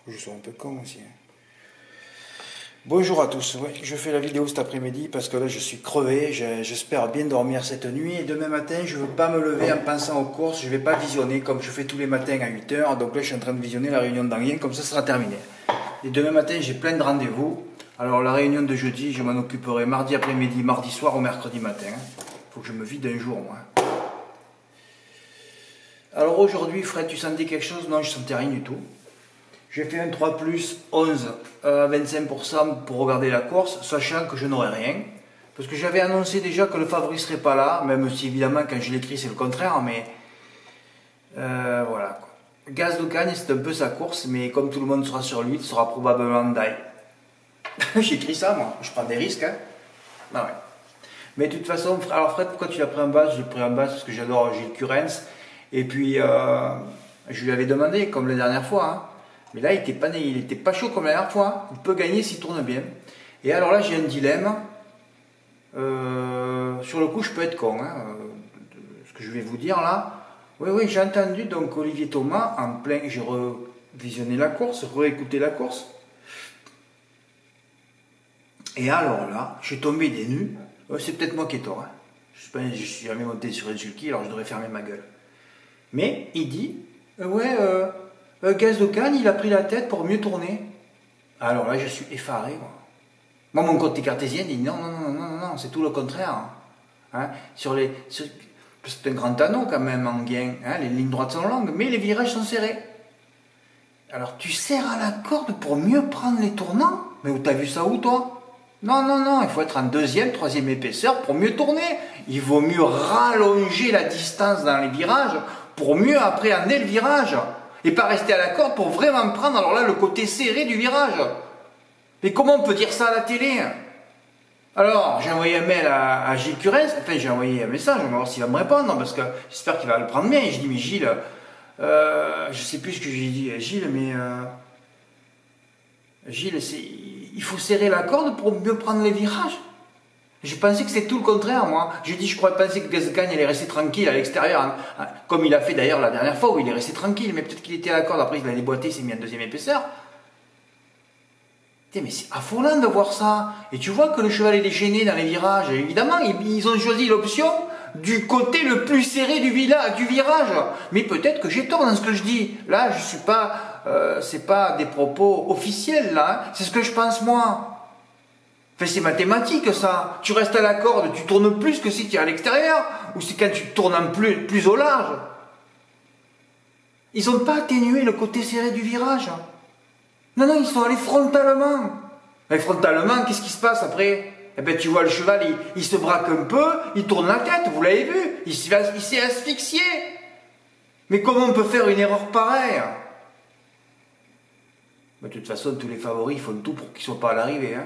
Je suis un peu con aussi. Bonjour à tous, ouais, je fais la vidéo cet après-midi parce que là je suis crevé, j'espère bien dormir cette nuit et demain matin je ne veux pas me lever en pensant aux courses, je ne vais pas visionner comme je fais tous les matins à 8 h, donc là je suis en train de visionner la réunion d'Anguien, comme ça sera terminé. Et demain matin j'ai plein de rendez-vous, alors la réunion de jeudi je m'en occuperai mardi après-midi, mardi soir ou mercredi matin, faut que je me vide un jour moi. Alors aujourd'hui Fred, tu sentais quelque chose? Non, je sentais rien du tout. J'ai fait un 3 plus 11 à 25% pour regarder la course, sachant que je n'aurais rien. Parce que j'avais annoncé déjà que le favori ne serait pas là, même si évidemment quand je l'écris c'est le contraire, mais voilà. Gaz de Cagne c'est un peu sa course, mais comme tout le monde sera sur lui, il sera probablement die. J'ai écrit ça moi, je prends des risques. Hein. Ah ouais. Mais de toute façon, alors Fred, pourquoi tu l'as pris en base? J'ai pris en base parce que j'adore Gilles Curens. Et puis je lui avais demandé, comme la dernière fois, hein. Mais là, il était pas chaud comme la dernière fois. Il peut gagner s'il tourne bien. Et alors là, j'ai un dilemme. Sur le coup, je peux être con. Hein, ce que je vais vous dire là. Oui, j'ai entendu donc Olivier Thomas en plein. J'ai revisionné la course, réécouté la course. Et alors là, je suis tombé des nues. C'est peut-être moi qui ai tort. Hein. Je suis jamais monté sur un sulky, alors je devrais fermer ma gueule. Mais il dit Gaz de Cagne, il a pris la tête pour mieux tourner. Alors là, je suis effaré. Moi, mon côté cartésien dit non, c'est tout le contraire. Hein, c'est un grand anneau quand même en gain. Hein, les lignes droites sont longues, mais les virages sont serrés. Alors, tu serres à la corde pour mieux prendre les tournants? Mais où t'as vu ça où, toi? Non, il faut être en deuxième, troisième épaisseur pour mieux tourner. Il vaut mieux rallonger la distance dans les virages pour mieux appréhender le virage. Et pas rester à la corde pour vraiment prendre, alors là, le côté serré du virage. Mais comment on peut dire ça à la télé? Alors, j'ai envoyé un mail à Gilles Curens, enfin j'ai envoyé un message, on va voir s'il va me répondre, parce que j'espère qu'il va le prendre bien. Et je dis, mais Gilles, je sais plus ce que j'ai dit à Gilles, mais Gilles, il faut serrer la corde pour mieux prendre les virages. Je pensais que c'était tout le contraire, moi. J'ai dit, je pensais que Gaz de Cagne allait rester tranquille à l'extérieur, hein, comme il a fait d'ailleurs la dernière fois où il est resté tranquille, mais peut-être qu'il était à la corde, après il a déboîté, il s'est mis en deuxième épaisseur. Mais c'est affolant de voir ça. Et tu vois que le cheval est gêné dans les virages. Et évidemment, ils ont choisi l'option du côté le plus serré du virage. Mais peut-être que j'ai tort dans ce que je dis. Là, je suis pas, c'est pas des propos officiels, là. Hein. C'est ce que je pense moi. Enfin, c'est mathématique ça. Tu restes à la corde, tu tournes plus que si tu es à l'extérieur, ou c'est quand tu tournes en plus au large. Ils n'ont pas atténué le côté serré du virage. Non, ils sont allés frontalement. Et frontalement, qu'est-ce qui se passe après? Eh bien, tu vois le cheval, il se braque un peu, il tourne la tête, vous l'avez vu, il s'est asphyxié. Mais comment on peut faire une erreur pareille? De toute façon, tous les favoris font tout pour qu'ils ne soient pas à l'arrivée. Hein.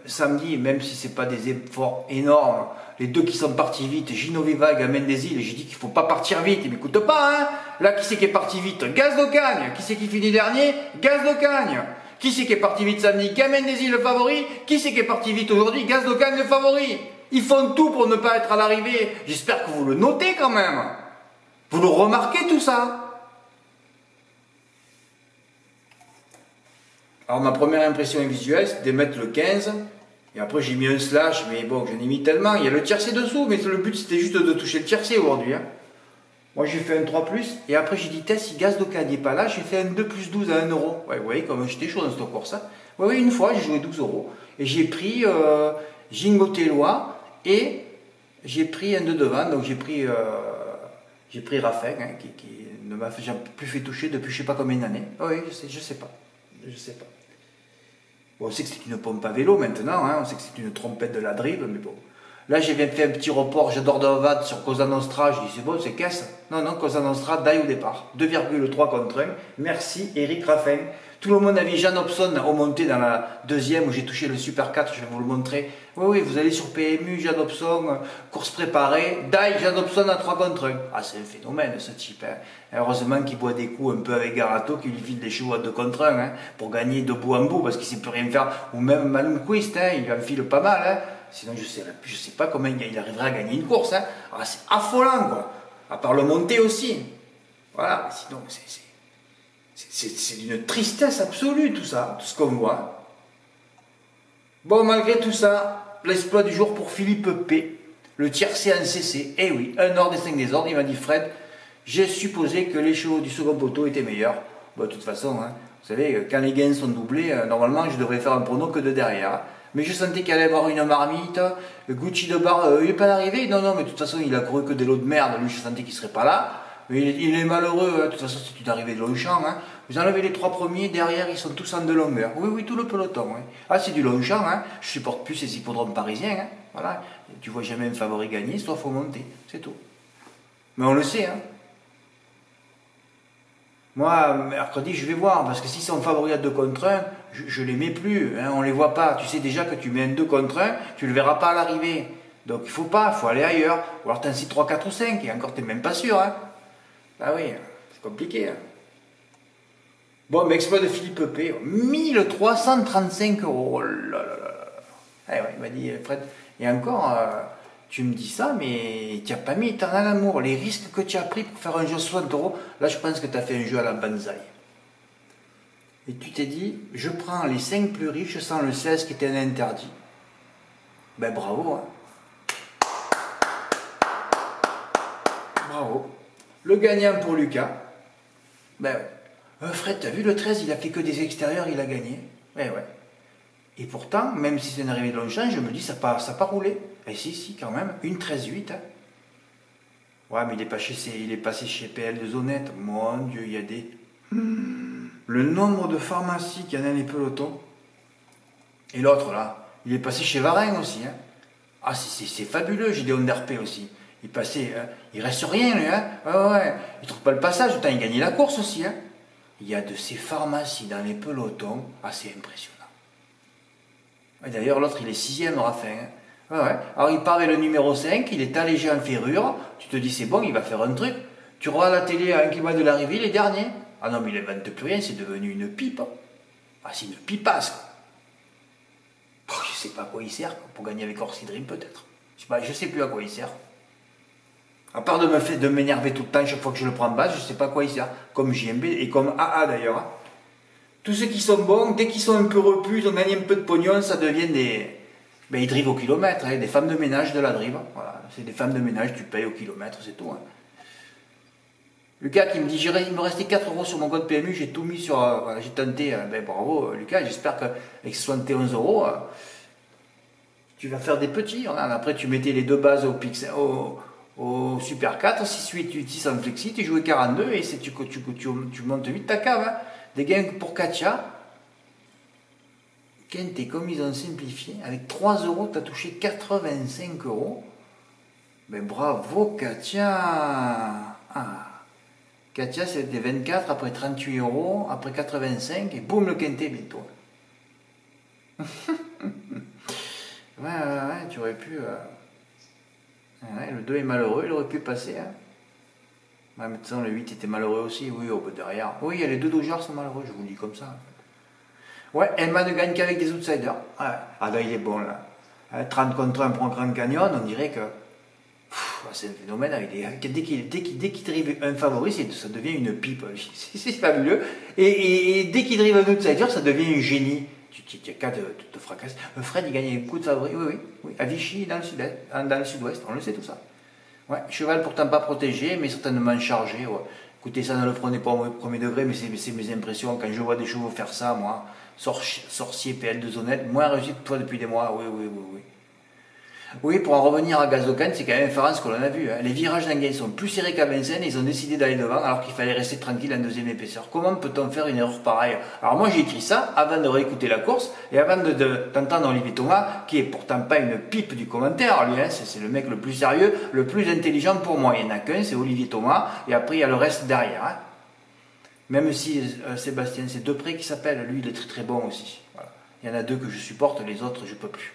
Samedi, même si ce n'est pas des efforts énormes, les deux qui sont partis vite, Gino Viva et Gamin des Îles, j'ai dit qu'il ne faut pas partir vite, il ne m'écoute pas. Hein. Là, qui c'est qui est parti vite? Gaz de Cagne. Qui c'est qui finit dernier? Gaz de Cagne. Qui c'est qui est parti vite samedi? Gamin des Îles, le favori. Qui c'est qui est parti vite aujourd'hui? Gaz de Cagne, le favori. Ils font tout pour ne pas être à l'arrivée. J'espère que vous le notez quand même. Vous le remarquez tout ça? Alors ma première impression visuelle, c'était de mettre le 15, et après j'ai mis un slash, mais bon, j'en ai mis tellement, il y a le tiercé dessous, mais le but c'était juste de toucher le tiercé aujourd'hui. Hein. Moi j'ai fait un 3+, et après j'ai dit, si Gaz de Cagne n'est pas là, j'ai fait un 2 plus 12 à 1 euro. Ouais, vous voyez, comme j'étais chaud dans cette course. Hein. Oui, une fois j'ai joué 12 euros, et j'ai pris Gingotellois, et j'ai pris un 2 devant, donc j'ai pris Raffin, hein, qui ne m'a plus fait toucher depuis je sais pas combien d'années. Oui, je sais pas. Bon, on sait que c'est une pompe à vélo maintenant, hein, on sait que c'est une trompette de la drive, mais bon. Là, j'ai fait un petit report, j'adore Dovat sur Cosa Nostra, je dis c'est bon, c'est caisse. Non, Cosa Nostra, die au départ. 2,3 contre 1. Merci Eric Raffin. Tout le monde a vu Jan Hobson au monté dans la deuxième où j'ai touché le Super 4, je vais vous le montrer. Oui, vous allez sur PMU, Jan Hobson, course préparée, die Jan Hobson à 3 contre 1. Ah, c'est un phénomène ce type. Hein. Heureusement qu'il boit des coups un peu avec Garato, qui lui file des chevaux à 2 contre 1 hein, pour gagner de bout en bout parce qu'il ne sait plus rien faire. Ou même Malmquist, hein, il en file pas mal. Hein. Sinon, je sais pas comment il arriverait à gagner une course. Hein. Ah, c'est affolant, quoi. À part le monter aussi. Voilà, sinon, C'est d'une tristesse absolue tout ça, tout ce qu'on voit. Bon, malgré tout ça, l'exploit du jour pour Philippe P. Le tiercé en CC. Eh oui, un ordre et 5 désordres. Il m'a dit Fred, j'ai supposé que les chevaux du second poteau étaient meilleurs. Bon, de toute façon, hein, vous savez, quand les gains sont doublés, normalement je devrais faire un prono que de derrière. Mais je sentais qu'il allait y avoir une marmite. Gucci de Bar, il n'est pas arrivé. Non, non, mais de toute façon, il a couru que des lots de merde. Lui, je sentais qu'il ne serait pas là. Mais il est malheureux. Hein. De toute façon, c'est une arrivée de Longchamp. Hein. Vous enlevez les 3 premiers, derrière, ils sont tous en 2 longueurs. Oui, oui, tout le peloton. Hein. Ah, c'est du Longchamp. Hein. Je ne supporte plus ces hippodromes parisiens. Hein. Voilà. Tu vois jamais un favori gagner, soit faut monter. C'est tout. Mais on le sait. Hein. Moi, mercredi, je vais voir, parce que s'ils sont favoris à 2 contre 1, je les mets plus, hein, on les voit pas. Tu sais déjà que tu mets un 2 contre 1, tu le verras pas à l'arrivée. Donc il faut pas, il faut aller ailleurs. Ou alors tu incites 3, 4 ou 5, et encore tu n'es même pas sûr. Hein. Ah oui, c'est compliqué. Hein. Bon, mais exploit de Philippe P, 1335 €. Oh là là là. Ah ouais, il m'a dit, Fred, et encore... tu me dis ça, mais tu n'as pas mis éternel amour. Les risques que tu as pris pour faire un jeu à 60 €, là je pense que tu as fait un jeu à la banzai. Et tu t'es dit, je prends les 5 plus riches sans le 16 qui était un interdit. Ben bravo. Hein. Bravo. Le gagnant pour Lucas. Ben Fred, t'as vu le 13, il a fait que des extérieurs, il a gagné. Ouais, ouais. Et pourtant, même si c'est une arrivée de Longchamp, je me dis, ça n'a pas roulé. Et si, quand même, une 13-8. Hein. Ouais, mais il est passé chez PL de Zonette. Mon Dieu, il y a des... Le nombre de pharmacies qu'il y en a dans les pelotons. Et l'autre, là, il est passé chez Varennes aussi. Hein. Ah, c'est fabuleux, Gideon Derpé aussi. Il passait... Hein. Il reste rien, lui. Hein. Ouais. Il trouve pas le passage, autant il gagnait la course aussi. Hein. Il y a de ces pharmacies dans les pelotons. assez impressionnant. Et d'ailleurs, l'autre, il est 6e, Raffin. Hein. Ouais. Alors, il part avec le numéro 5, il est allégé en ferrure. Tu te dis, c'est bon, il va faire un truc. Tu regardes la télé à 1 km de l'arrivée, il est dernier. Ah non, mais il n'invente plus rien, c'est devenu une pipe. Ah, c'est une pipasse. Oh, je sais pas à quoi il sert, pour gagner avec Orsi Dream, peut-être. Je sais plus à quoi il sert. À part de m'énerver tout le temps, chaque fois que je le prends en base, je sais pas à quoi il sert. Comme JMB et comme AA d'ailleurs. Hein. Tous ceux qui sont bons, dès qu'ils sont un peu repus, ils ont gagné un peu de pognon, ça devient des... Ben, ils drivent au kilomètre, hein, des femmes de ménage de la drive. Voilà, c'est des femmes de ménage, tu payes au kilomètre, c'est tout. Hein. Lucas qui me dit, il me restait 4 € sur mon code PMU, j'ai tout mis sur... voilà, j'ai tenté, ben bravo Lucas, j'espère qu'avec 71 €, tu vas faire des petits. Regarde, après tu mettais les 2 bases au Super 4, 6, 8, 8, 6 en flexi, tu jouais 42 et tu montes vite ta cave. Hein. Des gains pour Katia. Quintet, comme ils ont simplifié, avec 3 €, tu as touché 85 €. Ben bravo Katia. Ah. Katia, c'était 24, après 38 €, après 85, et boum, le quintet bientôt. Ouais, tu aurais pu... Ouais, le 2 est malheureux, il aurait pu passer. Hein. Ouais, mais de toute façon, le 8 était malheureux aussi, oui, au bout derrière. Oui, il y a les 2 Dodgers sont malheureux, je vous le dis comme ça. Ouais, Emma ne gagne qu'avec des outsiders. Ouais. Ah là, il est bon, là. 30 contre 1 pour un Grand Canyon, on dirait que... c'est un phénomène. Avec dès qu'il drive un favori, ça devient une pipe. C'est fabuleux. Et dès qu'il drive un outsider, ça devient un génie. Tu as qu'à te fracasser. Fred, il gagne beaucoup de favoris. Oui. À Vichy, dans le sud-ouest. On le sait tout ça. Ouais, cheval pourtant pas protégé, mais certainement chargé. Ouais. Écoutez, ça ne le prenez pas au premier degré, mais c'est mes impressions. Quand je vois des chevaux faire ça, moi, sorcier PL de Zonette, moins réussi que toi depuis des mois. Oui. Oui, pour en revenir à Gazocan, c'est quand même effarant ce que l'on a vu. Hein. Les virages d'Anguin sont plus serrés qu'à Vincennes et ils ont décidé d'aller devant alors qu'il fallait rester tranquille en deuxième épaisseur. Comment peut-on faire une erreur pareille? Alors moi j'ai écrit ça avant de réécouter la course et avant d'entendre Olivier Thomas, qui est pourtant pas une pipe du commentaire, lui, hein, c'est le mec le plus sérieux, le plus intelligent pour moi. Il n'y en a qu'un, c'est Olivier Thomas, et après il y a le reste derrière. Hein. Même si Sébastien, c'est Depré qui s'appelle, lui il est très très bon aussi. Voilà. Il y en a 2 que je supporte, les autres je peux plus.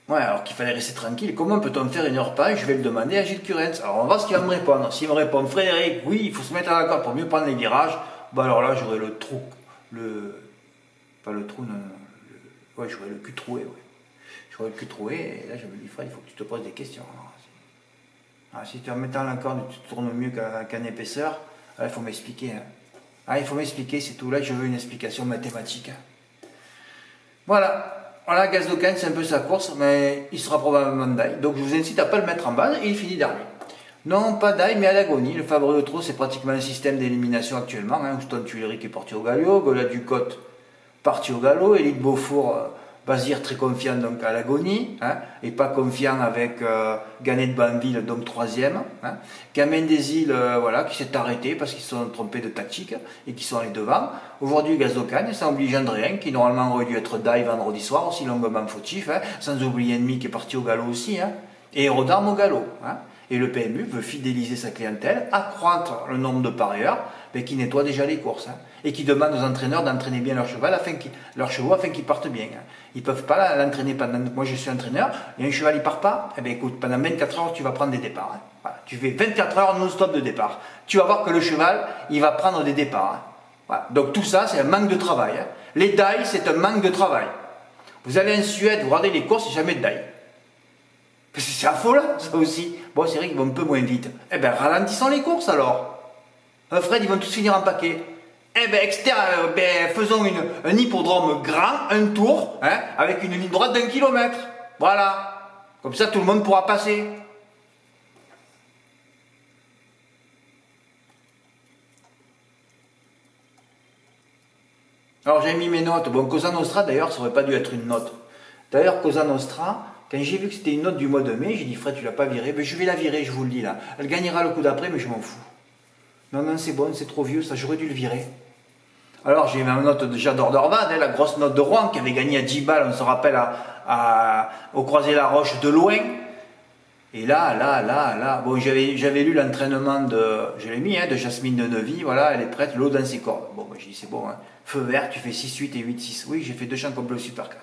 Ouais, alors qu'il fallait rester tranquille. Comment peut-on faire une heure pareille? Je vais le demander à Gilles Curens. Alors on va voir ce qu'il va me répondre. S'il me répond, Frédéric, oui, il faut se mettre à l'accord pour mieux prendre les virages, bah alors là j'aurai le trou. Pas le trou, non. Ouais, j'aurai le cul troué, ouais. J'aurai le cul troué, et là je me dis, Fred, il faut que tu te poses des questions. Alors, si tu es en mettant à l'accord, tu te tournes mieux qu'en épaisseur, Ah, il faut m'expliquer. Hein. Ah, il faut m'expliquer, c'est tout. Là, je veux une explication mathématique. Hein. Voilà. Voilà, Gazdokan, c'est un peu sa course, mais il sera probablement d'ail. Donc, je vous incite à ne pas le mettre en base et il finit dernier. Non, pas d'ail, mais à l'agonie. Le Favori Auto, c'est pratiquement un système d'élimination actuellement. Hein. Houston Tuileries qui est parti au galop, Gola Ducote parti au galop, Élite Beaufour, Bazir très confiant donc à l'agonie, hein, et pas confiant avec Ganet de Banville, donc troisième. Hein. Kamen des Îles, voilà, qui s'est arrêté parce qu'ils se sont trompés de tactique et qui sont allés devant. Aujourd'hui, Gazdokan, ça oblige Andréen, qui normalement aurait dû être d'ail vendredi soir, aussi longuement fautif, hein, sans oublier Ennemi qui est parti au galop aussi, hein, et Aérodarme au galop. Hein. Et le PMU veut fidéliser sa clientèle, accroître le nombre de parieurs, mais qui nettoient déjà les courses, hein, et qui demandent aux entraîneurs d'entraîner bien leurs chevaux afin qu'ils partent bien. Hein. Ils ne peuvent pas l'entraîner pendant... Moi je suis entraîneur, et un cheval il part pas, eh bien écoute, pendant 24 heures tu vas prendre des départs. Hein. Voilà. Tu fais 24 heures non-stop de départ. Tu vas voir que le cheval, il va prendre des départs. Hein. Voilà. Donc tout ça, c'est un manque de travail. Hein. Les dailles, c'est un manque de travail. Vous allez en Suède, vous regardez les courses, il n'y a jamais de dailles. C'est affolant, ça aussi. Bon, c'est vrai qu'ils vont un peu moins vite. Eh bien, ralentissons les courses alors. Fred, ils vont tous finir en paquet. Eh bien, faisons un hippodrome grand, un tour, hein, avec une ligne droite d'1 kilomètre. Voilà. Comme ça, tout le monde pourra passer. Alors, j'ai mis mes notes. Bon, Cosa Nostra, d'ailleurs, ça aurait pas dû être une note. D'ailleurs, Cosa Nostra... Quand j'ai vu que c'était une note du mois de mai, j'ai dit Fred, tu l'as pas virée, ben, je vais la virer, je vous le dis là. Elle gagnera le coup d'après, mais je m'en fous. Non, non, c'est bon, c'est trop vieux, ça, j'aurais dû le virer. Alors j'ai ma note déjà d'Ordorvad, hein, la grosse note de Rouen, qui avait gagné à 10 balles, on se rappelle, au Croisé-la-Roche de loin. Et là, bon, j'avais lu l'entraînement de, je l'ai mis, hein, de Jasmine de Neuvy, voilà, elle est prête, l'eau dans ses cordes. Bon, ben, j'ai dit c'est bon, hein. Feu vert, tu fais 6-8 et 8-6. Oui, j'ai fait 2 champs complets au Super 4.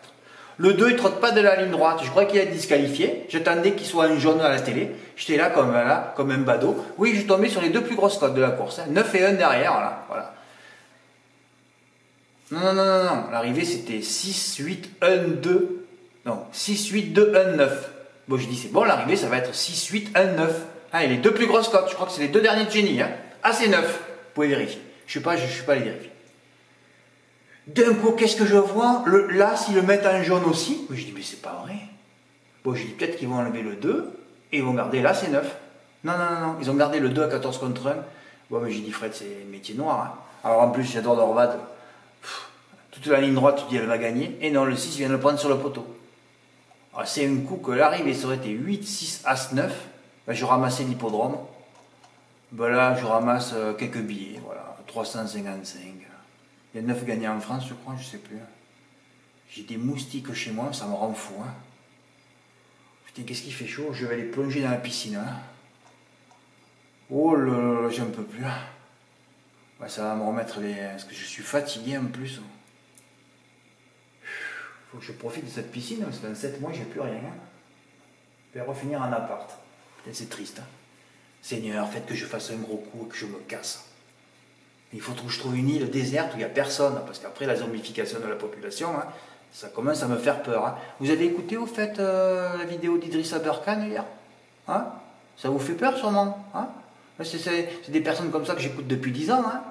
Le 2, il ne trotte pas de la ligne droite. Je crois qu'il est disqualifié. J'attendais qu'il soit en jaune à la télé. J'étais là comme un badaud. Oui, je suis tombé sur les 2 plus grosses cotes de la course. Hein. 9 et 1 derrière. Voilà. Non. L'arrivée, c'était 6, 8, 1, 2. Non, 6, 8, 2, 1, 9. Bon, je dis, c'est bon, l'arrivée, ça va être 6, 8, 1, 9. Ah, et les 2 plus grosses cotes. Je crois que c'est les 2 derniers de génie. Hein. Ah, c'est 9. Vous pouvez vérifier. Je ne suis pas allé vérifier. D'un coup, qu'est-ce que je vois? Là, s'ils le mettent en jaune aussi, je dis, mais c'est pas vrai. Bon, je dis, peut-être qu'ils vont enlever le 2 et ils vont garder, là, c'est 9. Non, ils ont gardé le 2 à 14 contre 1. Bon, mais j'ai dit, Fred, c'est métier noir. Hein. Alors, en plus, j'adore Dorvad. Toute la ligne droite, tu dis, elle va gagner. Et non, le 6 vient de le prendre sur le poteau. Alors, c'est un coup que l'arrivée, ça aurait été 8, 6, As, 9. Ben, je ramassais l'hippodrome. Ben là, je ramasse quelques billets. Voilà, 355. Il y a 9 gagnants en France, je crois, je ne sais plus. J'ai des moustiques chez moi, ça me rend fou. Hein. Putain, qu'est-ce qu'il fait chaud? Je vais aller plonger dans la piscine. Hein. Oh là là, j'en peux plus. Ouais, ça va me remettre les... Parce que je suis fatigué en plus. Faut que je profite de cette piscine, parce que dans 7 mois, j'ai plus rien. Hein. Je vais refinir en appart. Putain, c'est triste. Hein. Seigneur, faites que je fasse un gros coup et que je me casse. Il faut que je trouve une île déserte où il n'y a personne, parce qu'après la zombification de la population, hein, ça commence à me faire peur. Hein. Vous avez écouté au fait la vidéo d'Idrissa Berkane hier, hein? Ça vous fait peur sûrement, hein? C'est des personnes comme ça que j'écoute depuis 10 ans. Hein.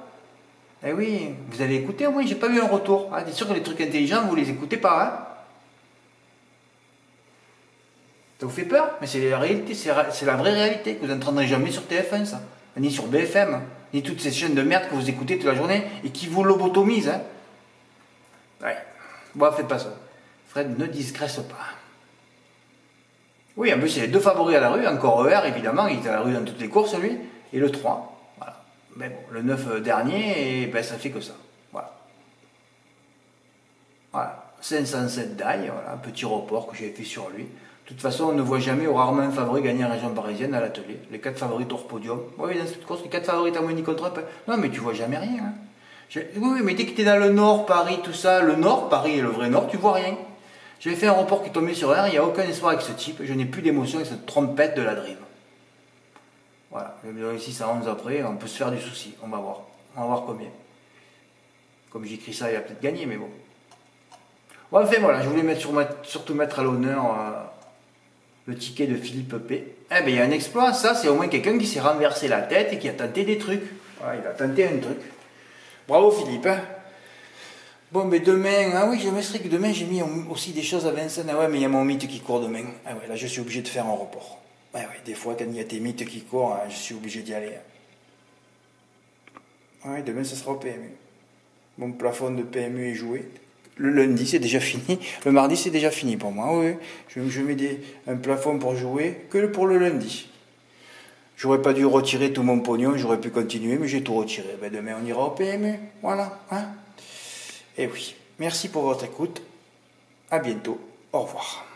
Eh oui, vous avez écouté au moins, j'ai pas eu un retour. Hein. C'est sûr que les trucs intelligents, vous les écoutez pas. Hein. Ça vous fait peur? Mais c'est la réalité, c'est la vraie réalité, que vous n'entendrez jamais sur TF1, ça, ni sur BFM. Ni toutes ces chaînes de merde que vous écoutez toute la journée et qui vous lobotomisent. Hein. Ouais. Bon, faites pas ça. Fred ne disgresse pas. Oui, en plus, il y a les 2 favoris à la rue, encore ER, évidemment, il est à la rue dans toutes les courses, lui, et le 3. Voilà. Mais bon, le 9 dernier, et ben, ça fait que ça. Voilà. 507 d'ail, voilà, un petit report que j'ai fait sur lui. De toute façon, on ne voit jamais ou rarement un favori gagner en région parisienne à l'atelier. Les 4 favoris hors podium. Oui, dans cette course, les 4 favoris harmonie contre un. Non, mais tu vois jamais rien. Hein. Oui, mais dès que tu es dans le nord, Paris, tout ça, le nord, Paris et le vrai nord, tu vois rien. J'avais fait un report qui est tombé sur R, il n'y a aucun espoir avec ce type. Je n'ai plus d'émotion avec cette trompette de la Dream. Voilà, je vais réussi ça 11 après, on peut se faire du souci. On va voir. On va voir combien. Comme j'écris ça, il va peut-être gagner, mais bon. Bon, enfin voilà, je voulais surtout mettre à l'honneur le ticket de Philippe P. Eh bien, il y a un exploit, ça, c'est au moins quelqu'un qui s'est renversé la tête et qui a tenté des trucs. Voilà, il a tenté un truc. Bravo Philippe. Hein. Bon, mais demain, ah oui, je m'explique que demain j'ai mis aussi des choses à Vincennes. Ah ouais, mais il y a mon mythe qui court demain. Ah ouais, là je suis obligé de faire un report. Ah ouais, des fois quand il y a tes mythes qui courent, je suis obligé d'y aller. Ah ouais, demain ça sera au PMU. Mon plafond de PMU est joué. Le lundi c'est déjà fini. Le mardi c'est déjà fini pour moi. Oui, je mets un plafond pour jouer que pour le lundi. J'aurais pas dû retirer tout mon pognon, j'aurais pu continuer, mais j'ai tout retiré. Ben demain on ira au PMU. Voilà. Hein. Et oui, merci pour votre écoute. À bientôt. Au revoir.